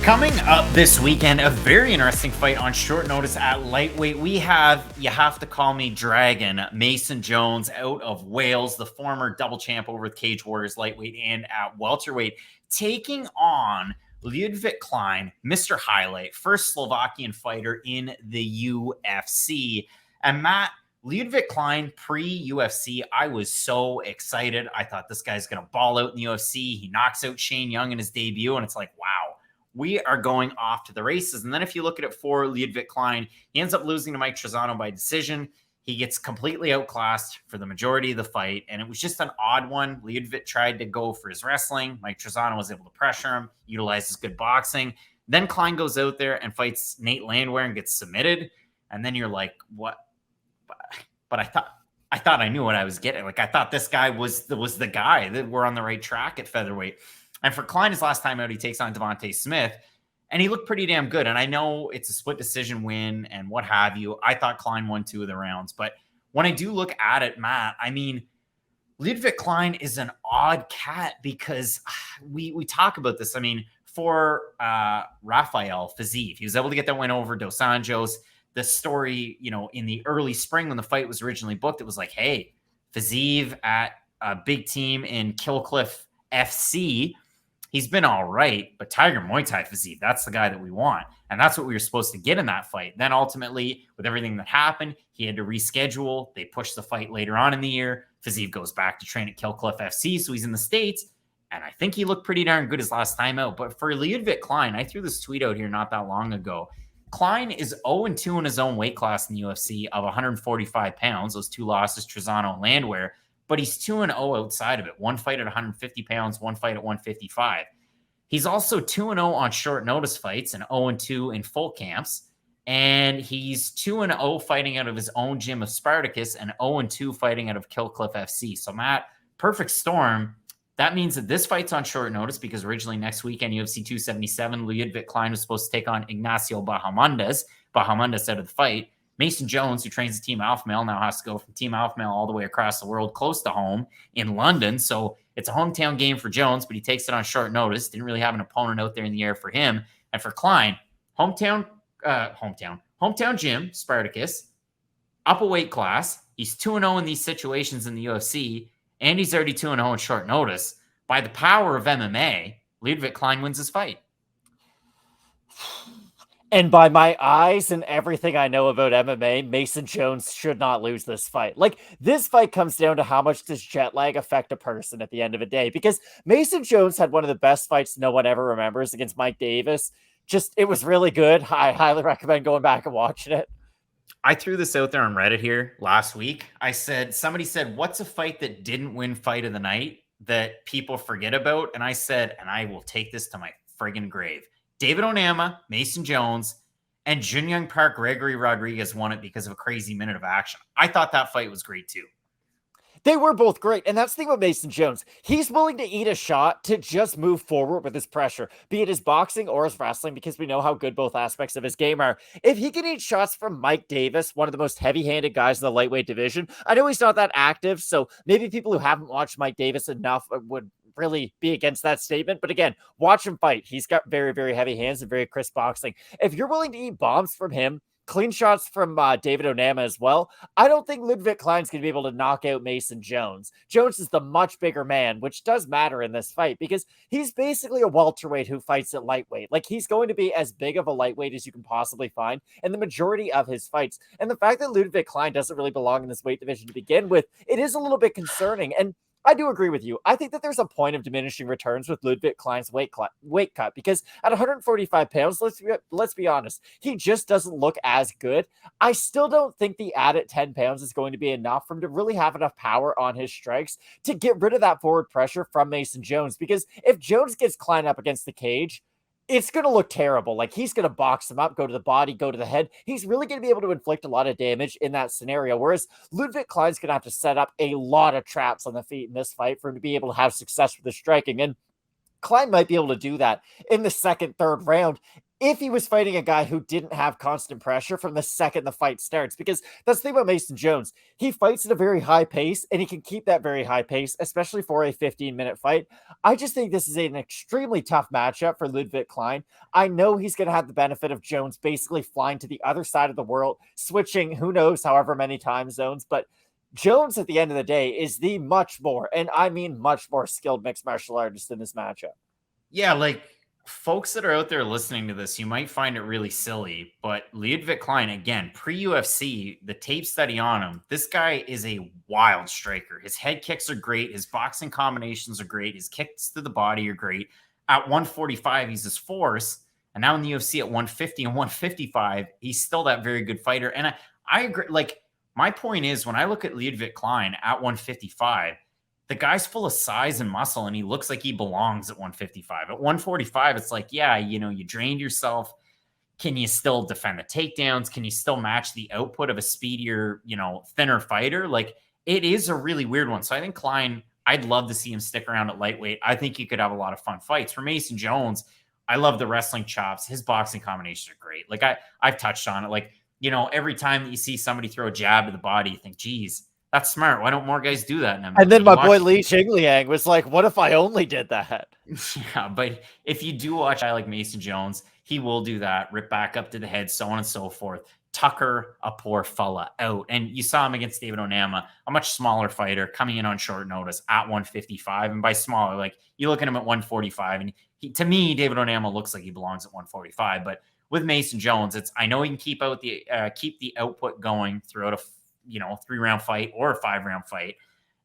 Coming up this weekend, a very interesting fight on short notice at lightweight. We have, you have to call me Dragon, Mason Jones out of Wales, the former double champ over with Cage Warriors lightweight and at welterweight, taking on Leavitt Klein, Mr. Highlight, first Slovakian fighter in the UFC. And Matt, Leavitt Klein pre-UFC, I was so excited. I thought this guy's going to ball out in the UFC. He knocks out Shane Young in his debut, and it's like, wow. We are going off to the races. And then if you look at it for Leavitt Klein, he ends up losing to Mike Trizano by decision. He gets completely outclassed for the majority of the fight. And it was just an odd one. Leavitt tried to go for his wrestling. Mike Trizano was able to pressure him, utilize his good boxing. Then Klein goes out there and fights Nate Landwehr and gets submitted. And then you're like, what? But I thought I knew what I was getting. Like, I thought this guy was the guy, that we're on the right track at featherweight. And for Klein, his last time out, he takes on Devontae Smith, and he looked pretty damn good. And I know it's a split decision win and what have you. I thought Klein won 2 of the rounds. But when I do look at it, Matt, I mean, Leavitt Klein is an odd cat because we talk about this. I mean, for Rafael Fiziev, he was able to get that win over Dos Anjos. The story, you know, in the early spring when the fight was originally booked, it was like, hey, Fiziev at a big team in Killcliff FC. He's been all right, but Tiger Muay Thai Fiziev, that's the guy that we want. And that's what we were supposed to get in that fight. Then ultimately, with everything that happened, he had to reschedule. They pushed the fight later on in the year. Fiziev goes back to train at Killcliff FC, so he's in the States. And I think he looked pretty darn good his last time out. But for Leavitt Klein, I threw this tweet out here not that long ago. Klein is 0-2 in his own weight class in the UFC of 145 pounds. Those 2 losses, Trizano and Landwehr. But he's 2-0 outside of it. 1 fight at 150 pounds, 1 fight at 155. He's also 2-0 on short notice fights and 0-2 in full camps. And he's 2-0 fighting out of his own gym of Spartacus and 0-2 fighting out of Killcliff FC. So, Matt, perfect storm. That means that this fight's on short notice because originally next weekend, UFC 277, Leavitt Klein was supposed to take on Ignacio Bahamondes. Bahamondes out of the fight. Mason Jones, who trains the Team Alpha Male, now has to go from Team Alpha Male all the way across the world, close to home in London. So it's a hometown game for Jones, but he takes it on short notice. Didn't really have an opponent out there in the air for him. And for Klein, hometown gym, Spartacus, up a weight class. He's 2-0 in these situations in the UFC, and he's already 2-0 in short notice. By the power of MMA, Leavitt Klein wins his fight. And by my eyes and everything I know about MMA, Mason Jones should not lose this fight. Like, this fight comes down to how much does jet lag affect a person at the end of a day. Because Mason Jones had one of the best fights no one ever remembers against Mike Davis. Just, it was really good. I highly recommend going back and watching it. I threw this out there on Reddit here last week. Somebody said, what's a fight that didn't win fight of the night that people forget about? And I said, and I will take this to my friggin' grave. David Onama, Mason Jones, and Junyoung Park Gregory Rodriguez won it because of a crazy minute of action. I thought that fight was great too. They were both great. And that's the thing with Mason Jones. He's willing to eat a shot to just move forward with his pressure, be it his boxing or his wrestling, because we know how good both aspects of his game are. If he can eat shots from Mike Davis, one of the most heavy-handed guys in the lightweight division, I know he's not that active, so maybe people who haven't watched Mike Davis enough would really be against that statement. But again, watch him fight. He's got very, very heavy hands and very crisp boxing. If you're willing to eat bombs from him, clean shots from David Onama as well, I don't think Leavitt Klein's going to be able to knock out Mason Jones. Jones is the much bigger man, which does matter in this fight because he's basically a welterweight who fights at lightweight. Like, he's going to be as big of a lightweight as you can possibly find in the majority of his fights. And the fact that Leavitt Klein doesn't really belong in this weight division to begin with, it is a little bit concerning. And I do agree with you. I think that there's a point of diminishing returns with Leavitt Klein's weight cut because at 145 pounds, let's be honest, he just doesn't look as good. I still don't think the added 10 pounds is going to be enough for him to really have enough power on his strikes to get rid of that forward pressure from Mason Jones. Because if Jones gets Klein up against the cage, it's going to look terrible. Like, he's going to box him up, go to the body, go to the head. He's really going to be able to inflict a lot of damage in that scenario. Whereas Leavitt Klein's going to have to set up a lot of traps on the feet in this fight for him to be able to have success with the striking. And Klein might be able to do that in the second, third round if he was fighting a guy who didn't have constant pressure from the second the fight starts. Because that's the thing about Mason Jones. He fights at a very high pace, and he can keep that very high pace, especially for a 15-minute fight. I just think this is an extremely tough matchup for Leavitt Klein. I know he's going to have the benefit of Jones basically flying to the other side of the world, switching who knows however many time zones, but Jones at the end of the day is the much more, and I mean much more skilled mixed martial artist in this matchup. Yeah, like folks that are out there listening to this, you might find it really silly, but Leavitt Klein, again, pre-UFC, the tape study on him, this guy is a wild striker. His head kicks are great. His boxing combinations are great. His kicks to the body are great. At 145, he's his force. And now in the UFC at 150 and 155, he's still that very good fighter. And I agree. Like, my point is, when I look at Leavitt Klein at 155, the guy's full of size and muscle, and he looks like he belongs at 155. At 145, it's like, yeah, you drained yourself. Can you still defend the takedowns? Can you still match the output of a speedier, thinner fighter? Like, it is a really weird one. So I think Klein, I'd love to see him stick around at lightweight. I think you could have a lot of fun fights. For Mason Jones, I love the wrestling chops. His boxing combinations are great. Like, I've touched on it. Like, every time that you see somebody throw a jab to the body, you think, geez, that's smart. Why don't more guys do that? And then my boy Li Jingliang was like, what if I only did that? Yeah, but if you do watch a guy like Mason Jones, he will do that, rip back up to the head, so on and so forth. Tucker a poor fella out. And you saw him against David Onama, a much smaller fighter coming in on short notice at 155. And by smaller, like, you look at him at 145, and to me, David Onama looks like he belongs at 145. But with Mason Jones, I know he can keep the output going throughout a 3-round fight or a 5-round fight.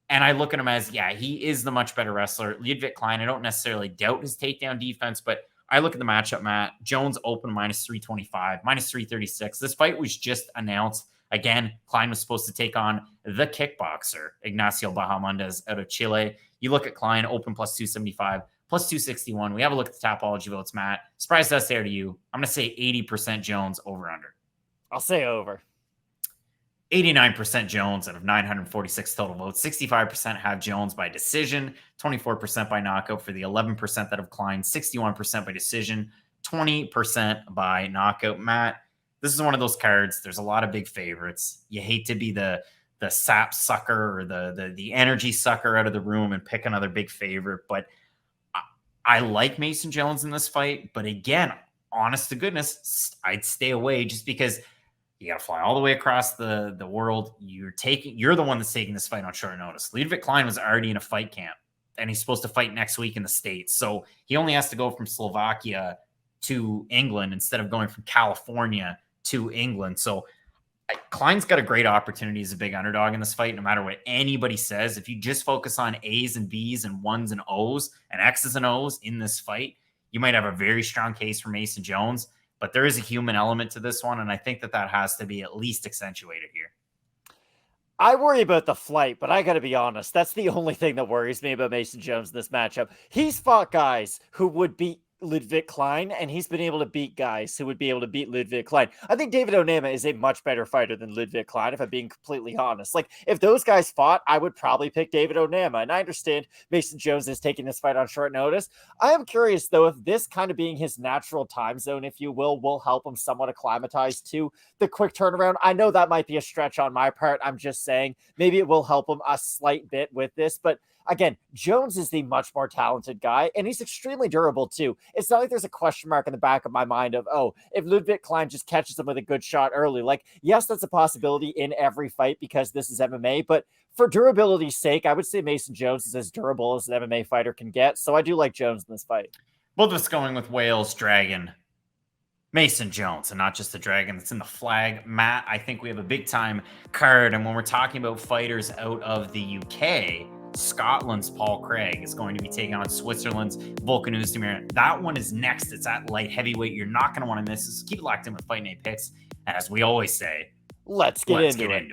And I look at him as, yeah, he is the much better wrestler. Leavitt Klein, I don't necessarily doubt his takedown defense, but I look at the matchup, Matt. Jones open minus 325, minus 336. This fight was just announced. Again, Klein was supposed to take on the kickboxer, Ignacio Bahamondes out of Chile. You look at Klein, open plus 275, plus 261. We have a look at the Tapology votes, Matt. Surprise test there to you. I'm going to say 80% Jones over under. I'll say over. 89% Jones out of 946 total votes. 65% have Jones by decision, 24% by knockout for the 11% that have Klein, 61% by decision, 20% by knockout. Matt, this is one of those cards. There's a lot of big favorites. You hate to be the sap sucker or the energy sucker out of the room and pick another big favorite, but I like Mason Jones in this fight. But again, honest to goodness, I'd stay away just because you got to fly all the way across the world. You're the one that's taking this fight on short notice. Leavitt Klein was already in a fight camp, and he's supposed to fight next week in the States. So he only has to go from Slovakia to England instead of going from California to England. So Klein's got a great opportunity as a big underdog in this fight, no matter what anybody says. If you just focus on A's and B's and ones and O's and X's and O's in this fight, you might have a very strong case for Mason Jones. But there is a human element to this one, and I think that has to be at least accentuated here. I worry about the flight, but I got to be honest. That's the only thing that worries me about Mason Jones in this matchup. He's fought guys who would beat Leavitt Klein, and he's been able to beat guys who would be able to beat Leavitt Klein. I think David Onama is a much better fighter than Leavitt Klein, if I'm being completely honest. Like, if those guys fought, I would probably pick David Onama. And I understand Mason Jones is taking this fight on short notice. I am curious, though, if this kind of being his natural time zone, if you will help him somewhat acclimatize to the quick turnaround. I know that might be a stretch on my part. I'm just saying maybe it will help him a slight bit with this, but again, Jones is the much more talented guy, and he's extremely durable too. It's not like there's a question mark in the back of my mind of, oh, if Leavitt Klein just catches him with a good shot early. Like, yes, that's a possibility in every fight because this is MMA, but for durability's sake, I would say Mason Jones is as durable as an MMA fighter can get. So I do like Jones in this fight. Both of us going with Wales Dragon. Mason Jones, and not just the dragon that's in the flag. Matt, I think we have a big time card. And when we're talking about fighters out of the UK, Scotland's Paul Craig is going to be taking on Switzerland's Volkan Oezdemir. That one is next. It's at light heavyweight. You're not going to want to miss this. Keep it locked in with Fight Night Picks. And as we always say, let's get into it.